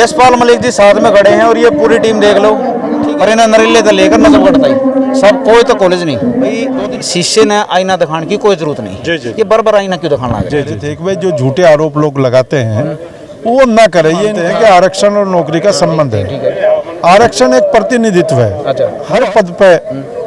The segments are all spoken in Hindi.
यशपाल मलिक जी साथ में खड़े हैं और ये पूरी टीम देख लो, और इन्हें नरेले तो लेकर नजर कटता ही सब, कोई तो कॉलेज नहीं भाई। शीशे ने आईना दिखाने की कोई जरूरत नहीं, ये बार आईना क्यों दिखाना लगे। देख भाई, जो झूठे आरोप लोग लगाते हैं वो ना करें। ये है कि आरक्षण और नौकरी का संबंध है। आरक्षण एक प्रतिनिधित्व है। हर पद पे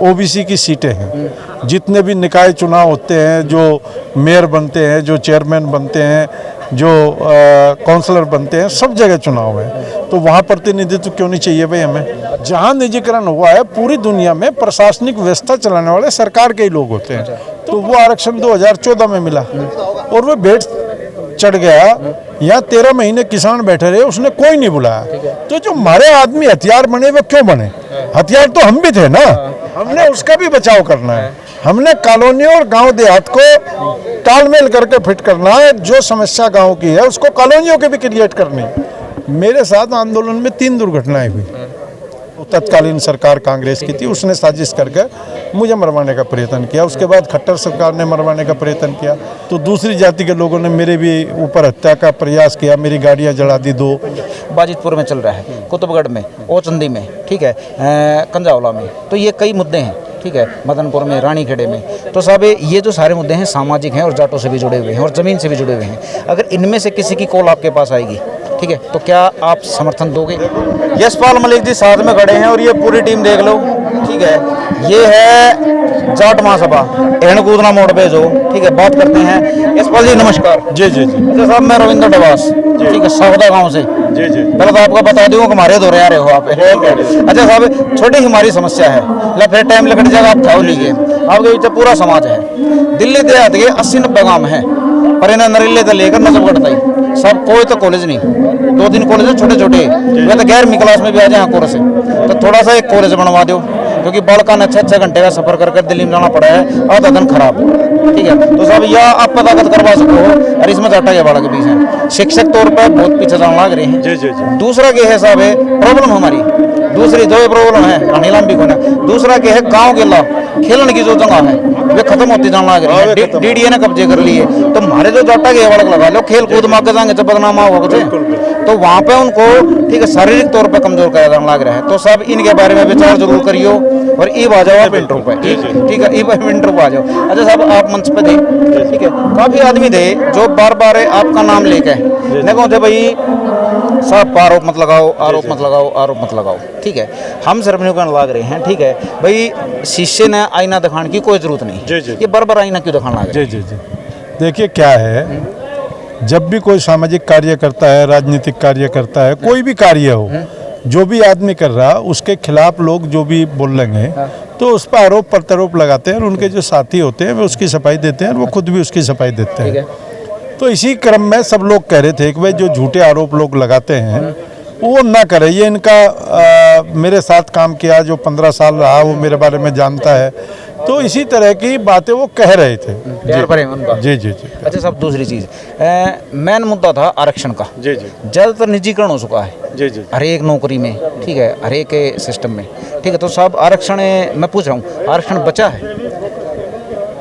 ओबीसी की सीटें हैं। जितने भी निकाय चुनाव होते हैं, जो मेयर बनते हैं, जो चेयरमैन बनते हैं, जो काउंसलर बनते हैं, सब जगह चुनाव है। तो वहाँ प्रतिनिधित्व क्यों नहीं चाहिए भाई हमें। जहाँ निजीकरण हुआ है पूरी दुनिया में प्रशासनिक व्यवस्था चलाने वाले सरकार के ही लोग होते हैं। तो वो आरक्षण 2014 में मिला और वो भेंट चढ़ गया। यहाँ 13 महीने किसान बैठे रहे, उसने कोई नहीं बुलाया। तो जो हमारे आदमी हथियार बने वो क्यों बने? हथियार तो हम भी थे ना, हमने उसका भी बचाव करना है। हमने कॉलोनियों और गांव देहात को तालमेल करके फिट करना है। जो समस्या गांव की है उसको कॉलोनियों के भी क्रिएट करनी है। मेरे साथ आंदोलन में 3 दुर्घटनाएं हुई। तत्कालीन सरकार कांग्रेस की थी, उसने साजिश करके मुझे मरवाने का प्रयत्न किया। उसके बाद खट्टर सरकार ने मरवाने का प्रयत्न किया। तो दूसरी जाति के लोगों ने मेरे भी ऊपर हत्या का प्रयास किया। मेरी गाड़ियां जला दी 2। बाजितपुर में चल रहा है, कुतुबगढ़ में, ओचंदी में, ठीक है, कंजावला में। तो ये कई मुद्दे हैं, ठीक है, मदनपुर में, रानीखेड़े में। तो साहब ये जो सारे मुद्दे हैं सामाजिक हैं और जाटों से भी जुड़े हुए हैं और ज़मीन से भी जुड़े हुए हैं। अगर इनमें से किसी की कॉल आपके पास आएगी, ठीक है, तो क्या आप समर्थन दोगे? यशपाल मलिक जी साथ में खड़े हैं और ये पूरी टीम देख लो, ठीक है। ये है जाट महासभा एणकूदना मोड़ पे जो, ठीक है, बात करते हैं। यशपाल जी नमस्कार। जी जी जी। अच्छा साहब, मैं रविंद्र डवास, ठीक है, सौदा गांव से। जी जी। पहले तो आपको बता दूं कि हमारे दौरे आ रहे हो आप। अच्छा साहब, छोटी हमारी समस्या है, फिर टाइम लगट जाएगा, आप खाओ लीजिए। आपके पीछे पूरा समाज है। दिल्ली देहात के 80-90 गाँव है, पर इन्हें नरेले तो लेकर नजर कटता ही सब, कोई तो कॉलेज नहीं। 2-3 कॉलेज है छोटे छोटे, वे तो 11वीं क्लास में भी आ जाए कोर्स है। तो थोड़ा सा एक कॉलेज बनवा दो, क्योंकि बड़का ने 6 घंटे का सफर कर दिल्ली में जाना पड़ा है, आधा दिन खराब, ठीक है। तो साहब या आप पता करवा सकते हो, और इसमें जाटा के बाड़ा के बीच है। शिक्षक तौर पर बहुत पीछे जाना लग रहे हैं। जी जी जी। दूसरा क्या है साहब, है प्रॉब्लम हमारी दूसरी 2 प्रॉब्लम है, रानी लंबी को। दूसरा क्या है, गाँव के लाभ खेलने की जो जगह है वे खत्म होती जाना लग रही है। डीडीए ने कब्जे कर लिए। तो हमारे जो जाटा के वाड़क लगा लो, खेल कूद मार के जाएंगे, जब बदनामा होगा तो वहाँ पे उनको, ठीक है, शारीरिक तौर पे कमजोर करा जाने लग रहा है। तो सब इनके बारे में विचार जरूर करियो। और ईब आ जाओ आप इंटरव्यू पे, ठीक है, ईब इंटरव्यू पे आ जाओ। अच्छा साहब, आप मंच पे थे, ठीक है, काफी आदमी थे जो बार बार आपका नाम लेके देखो थे भाई साहब, आरोप मत लगाओ, आरोप मत लगाओ, आरोप मत लगाओ, ठीक है। हम सिर्फ लग रहे हैं, ठीक है भाई। शीशे ने आईना दिखाने की कोई जरूरत नहीं, ये बार आईना क्यों दिखाना लगे। जी जी जी। देखिए क्या है, जब भी कोई सामाजिक कार्य करता है, राजनीतिक कार्य करता है, कोई भी कार्य हो, जो भी आदमी कर रहा, उसके खिलाफ लोग जो भी बोलेंगे तो उस पर आरोप प्रत्यारोप लगाते हैं। और उनके जो साथी होते हैं वो उसकी सफाई देते हैं, वो खुद भी उसकी सफाई देते हैं। तो इसी क्रम में सब लोग कह रहे थे कि भाई जो झूठे आरोप लोग लगाते हैं वो ना करें। ये इनका मेरे साथ काम किया, जो 15 साल रहा, वो मेरे बारे में जानता है। तो इसी तरह की बातें वो कह रहे थे। जी जी जी। अच्छा साहब, दूसरी चीज़, मेन मुद्दा था आरक्षण का। जी जी। ज़्यादातर निजीकरण हो चुका है। जी जी। हर एक नौकरी में, ठीक है, हर एक सिस्टम में, ठीक है। तो साहब आरक्षण, मैं पूछ रहा हूँ, आरक्षण बचा है?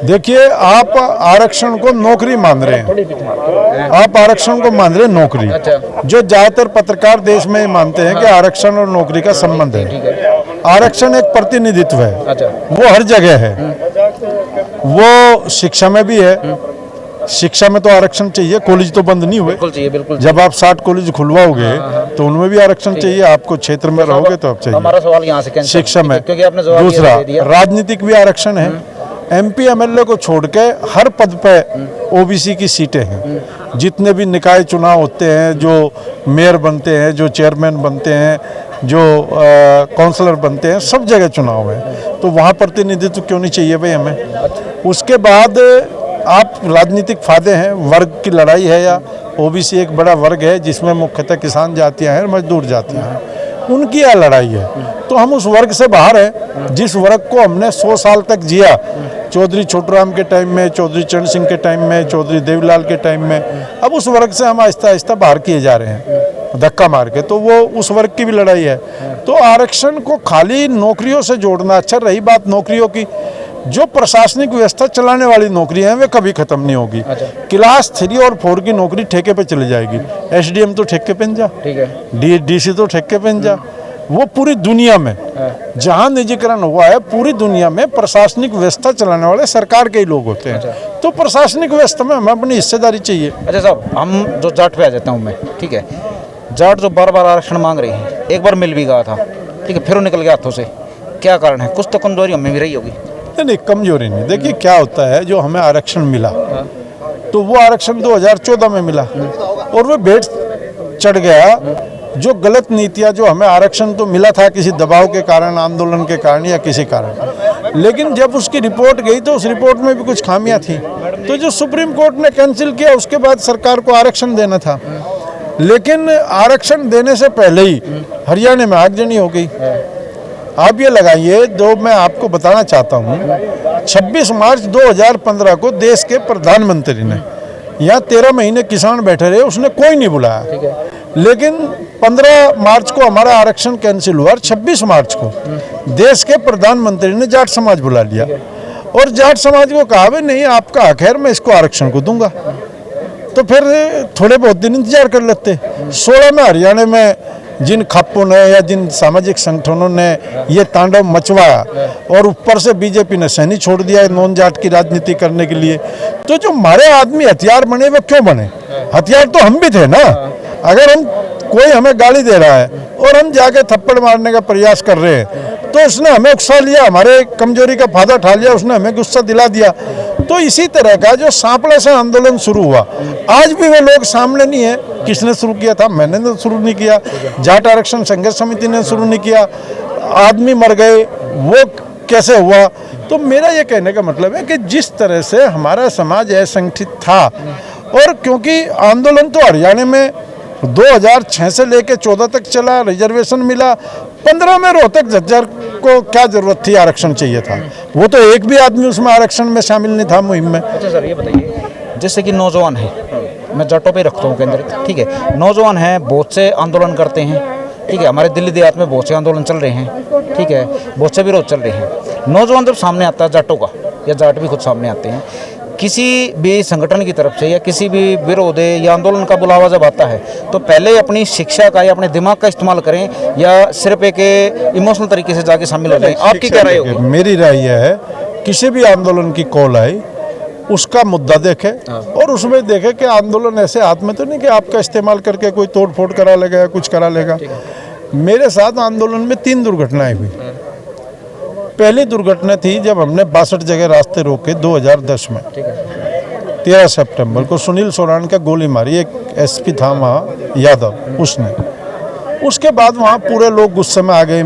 देखिए, आप आरक्षण को नौकरी मान रहे हैं, आप आरक्षण को मान रहे हैं नौकरी। जो ज़्यादातर पत्रकार देश में मानते हैं कि आरक्षण और नौकरी का संबंध है। आरक्षण एक प्रतिनिधित्व है, वो हर जगह है। वो शिक्षा में भी है। शिक्षा में तो आरक्षण चाहिए, कॉलेज तो बंद नहीं हुए। बिल्कुल। जब आप 60 कॉलेज खुलवाओगे तो उनमें भी आरक्षण चाहिए। आपको क्षेत्र में रहोगे तो आप चाहिए। हमारा सवाल यहाँ से शिक्षा में। दूसरा, राजनीतिक भी आरक्षण है। MP MLA को छोड़ के हर पद पे ओबीसी की सीटें हैं। जितने भी निकाय चुनाव होते हैं, जो मेयर बनते हैं, जो चेयरमैन बनते हैं, जो काउंसलर बनते हैं, सब जगह चुनाव है। तो वहाँ प्रतिनिधित्व क्यों नहीं चाहिए भाई हमें। उसके बाद आप राजनीतिक फायदे हैं, वर्ग की लड़ाई है, या ओबीसी एक बड़ा वर्ग है जिसमें मुख्यतः किसान जातियाँ हैं, मजदूर जातियाँ हैं, उनकी यह लड़ाई है। तो हम उस वर्ग से बाहर हैं जिस वर्ग को हमने 100 साल तक जिया। चौधरी छोटूराम के टाइम में, चौधरी चरण सिंह के टाइम में, चौधरी देवीलाल के टाइम में, अब उस वर्ग से हम आहिस्ता आहिस्ता बाहर किए जा रहे हैं धक्का मार के। तो वो उस वर्ग की भी लड़ाई है। तो आरक्षण को खाली नौकरियों से जोड़ना, अच्छा रही बात नौकरियों की, जो प्रशासनिक व्यवस्था चलाने वाली नौकरियां हैं वे कभी खत्म नहीं होगी। क्लास 3 और 4 की नौकरी ठेके पे चली जाएगी। एसडीएम तो ठेके पे जा, ठीक है, डीसी तो ठेके पे जा। वो पूरी दुनिया में जहां निजीकरण हुआ है, पूरी दुनिया में प्रशासनिक व्यवस्था चलाने वाले सरकार के ही लोग होते हैं। तो प्रशासनिक व्यवस्था में हमें अपनी हिस्सेदारी चाहिए। अच्छा साहब, हम जो जाट पे आ जाता हूँ मैं, ठीक है, जाट जो बार बार आरक्षण मांग रही है, एक बार मिल भी गया था, ठीक है, फिर वो निकल गया हाथों से, क्या कारण है? कुछ तो कमजोरी हमें भी रही होगी। नहीं, कमजोरी नहीं। देखिए क्या होता है, जो हमें आरक्षण मिला तो वो आरक्षण 2014 में मिला और वो भेंट चढ़ गया। जो गलत नीतियां, जो हमें आरक्षण तो मिला था किसी दबाव के कारण, आंदोलन के कारण या किसी कारण, लेकिन जब उसकी रिपोर्ट गई तो उस रिपोर्ट में भी कुछ खामियां थी। तो जो सुप्रीम कोर्ट ने कैंसिल किया, उसके बाद सरकार को आरक्षण देना था। लेकिन आरक्षण देने से पहले ही हरियाणा में आगजनी हो गई। आप ये लगाइए, जो मैं आपको बताना चाहता हूँ, 26 मार्च 2015 को देश के प्रधानमंत्री ने, यहाँ 13 महीने किसान बैठे रहे, उसने कोई नहीं बुलाया। लेकिन 15 मार्च को हमारा आरक्षण कैंसिल हुआ और 26 मार्च को देश के प्रधानमंत्री ने जाट समाज बुला लिया और जाट समाज को कहा, नहीं आपका हक है, मैं इसको आरक्षण को दूंगा। तो फिर थोड़े बहुत दिन इंतजार कर लेते। 16 में हरियाणा में जिन खापों ने या जिन सामाजिक संगठनों ने ये तांडव मचवाया और ऊपर से बीजेपी ने सैनी छोड़ दिया नॉन जाट की राजनीति करने के लिए, तो जो हमारे आदमी हथियार बने वो क्यों बने? हथियार तो हम भी थे ना। अगर हम कोई हमें गाली दे रहा है और हम जाके थप्पड़ मारने का प्रयास कर रहे हैं तो उसने हमें उकसा लिया, हमारे कमजोरी का फायदा उठा लिया, उसने हमें गुस्सा दिला दिया। तो इसी तरह का जो सांपला से आंदोलन शुरू हुआ, आज भी वे लोग सामने नहीं है। किसने शुरू किया था? मैंने तो शुरू नहीं किया, जाट आरक्षण संघर्ष समिति ने शुरू नहीं किया। आदमी मर गए, वो कैसे हुआ? तो मेरा ये कहने का मतलब है कि जिस तरह से हमारा समाज असंगठित था, और क्योंकि आंदोलन तो हरियाणा में 2006 से लेकर 14 तक चला, रिजर्वेशन मिला, 15 में रोहतक झज्जर को क्या जरूरत थी, आरक्षण चाहिए था। वो तो एक भी आदमी उसमें आरक्षण में शामिल नहीं था मुहिम में। अच्छा सर, ये बताइए, जैसे कि नौजवान है, मैं जाटों पे रखता हूँ केंद्रित, ठीक है, नौजवान हैं, बहुत से आंदोलन करते हैं, ठीक है, हमारे दिल्ली देहात में बहुत से आंदोलन चल रहे हैं, ठीक है, बहुत से विरोध चल रहे हैं। नौजवान जब सामने आता है जाटों का, या जाट भी खुद सामने आते हैं, किसी भी संगठन की तरफ से या किसी भी विरोध या आंदोलन का बुलावा जब आता है, तो पहले अपनी शिक्षा का या अपने दिमाग का इस्तेमाल करें या सिर्फ एक इमोशनल तरीके से जाके शामिल हो जाएं? आपकी क्या राय होगी? मेरी राय यह है, किसी भी आंदोलन की कॉल आई, उसका मुद्दा देखे और उसमें देखे कि आंदोलन ऐसे हाथ में तो नहीं कि आपका इस्तेमाल करके कोई तोड़ फोड़ करा लेगा या कुछ करा लेगा। मेरे साथ आंदोलन में 3 दुर्घटनाएं हुई। पहली दुर्घटना थी जब हमने 62 जगह रास्ते रोके 2010 में, 13 सितंबर को सुनील सोरान का गोली मारी, एक एसपी था वहाँ यादव, उसने। उसके बाद वहाँ पूरे लोग गुस्से में आ गए।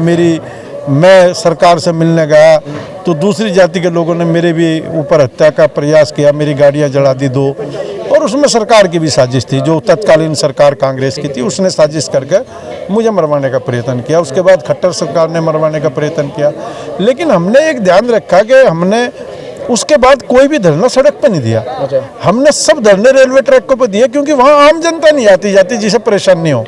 मैं सरकार से मिलने गया तो दूसरी जाति के लोगों ने मेरे भी ऊपर हत्या का प्रयास किया, मेरी गाड़ियाँ जला दी 2, और उसमें सरकार की भी साजिश थी। जो तत्कालीन सरकार कांग्रेस की थी, उसने साजिश करके मुझे मरवाने का प्रयत्न किया। उसके बाद खट्टर सरकार ने मरवाने का प्रयत्न किया। लेकिन हमने एक ध्यान रखा कि हमने उसके बाद कोई भी धरना सड़क पर नहीं दिया। हमने सब धरने रेलवे ट्रैकों पर दिए, क्योंकि वहाँ आम जनता नहीं आती जाती जिसे परेशान नहीं हो।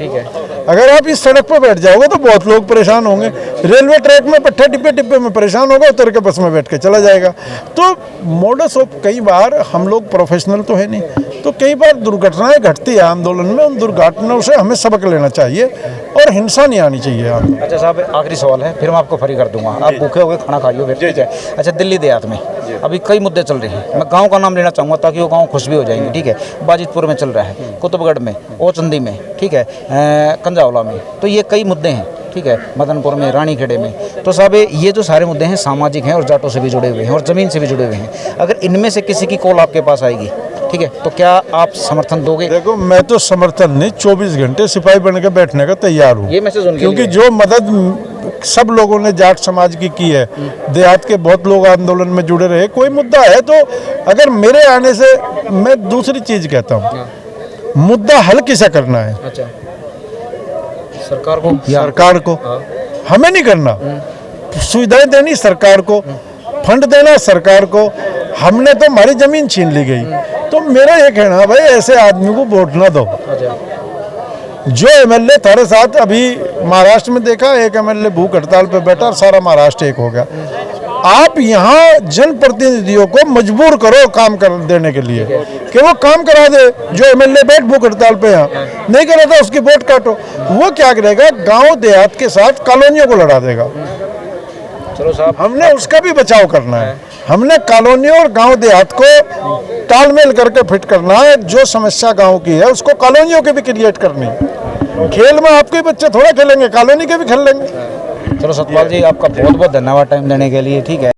अगर आप इस सड़क पर बैठ जाओगे तो बहुत लोग परेशान होंगे। रेलवे ट्रैक में पट्टे डिब्बे में परेशान होगा, उतर के बस में बैठ के चला जाएगा। तो मोडस ऑफ, कई बार हम लोग प्रोफेशनल तो है नहीं, तो कई बार दुर्घटनाएं घटती है आंदोलन में। उन दुर्घटनाओं से हमें सबक लेना चाहिए और हिंसा नहीं आनी चाहिए। अच्छा साहब, आखिरी सवाल है, फिर मैं आपको फ्री कर दूंगा, आप भूखे हो गए, खाना खाइए फिर, ठीक है। अच्छा, दिल्ली देहात में अभी कई मुद्दे चल रहे हैं, मैं गांव का नाम लेना चाहूँगा ताकि वो गांव खुश भी हो जाएंगे, ठीक है। बाजितपुर में चल रहा है, कुतुबगढ़ में, ओचंदी में, ठीक है, कंजावला में, तो ये कई मुद्दे हैं, ठीक है, मदनपुर में, रानीखेड़े में। तो साहब ये जो सारे मुद्दे हैं सामाजिक हैं और जाटों से भी जुड़े हुए हैं और ज़मीन से भी जुड़े हुए हैं। अगर इनमें से किसी की कॉल आपके पास आएगी, ठीक है, तो क्या आप समर्थन दोगे? देखो, मैं तो समर्थन नहीं, 24 घंटे सिपाही बन के बैठने का तैयार हूँ, ये मैसेज उनके क्योंकि जो मदद सब लोगों ने जाट समाज की है, देहात के बहुत लोग आंदोलन में जुड़े रहे। कोई मुद्दा है तो अगर मेरे आने से, मैं दूसरी चीज कहता हूँ, मुद्दा हल किसे करना है? अच्छा, सरकार को? सरकार को, हमें नहीं करना। सुविधाएं देनी सरकार को, फंड देना सरकार को। हमने तो हमारी जमीन छीन ली गई। तो मेरा ये कहना, भाई ऐसे आदमी को वोट ना दो। जो एमएलए थारे साथ, अभी महाराष्ट्र में देखा, एक एमएलए भूख हड़ताल पे बैठा और सारा महाराष्ट्र एक हो गया। आप यहाँ जनप्रतिनिधियों को मजबूर करो काम कर देने के लिए कि वो काम करा दे। जो एमएलए बैठ भूख हड़ताल पे यहाँ नहीं कर रहा था उसकी वोट काटो। वो क्या करेगा, गांव देहात के साथ कॉलोनियों को लड़ा देगा। चलो साहब, हमने उसका भी बचाव करना है। हमने कॉलोनियों और गांव देहात को तालमेल करके फिट करना है। जो समस्या गांव की है उसको कॉलोनियों के भी क्रिएट करनी है। खेल में आपके बच्चे थोड़ा खेलेंगे, कॉलोनी के भी खेल लेंगे। चलो सतपाल जी, आपका बहुत बहुत धन्यवाद टाइम देने के लिए। ठीक है।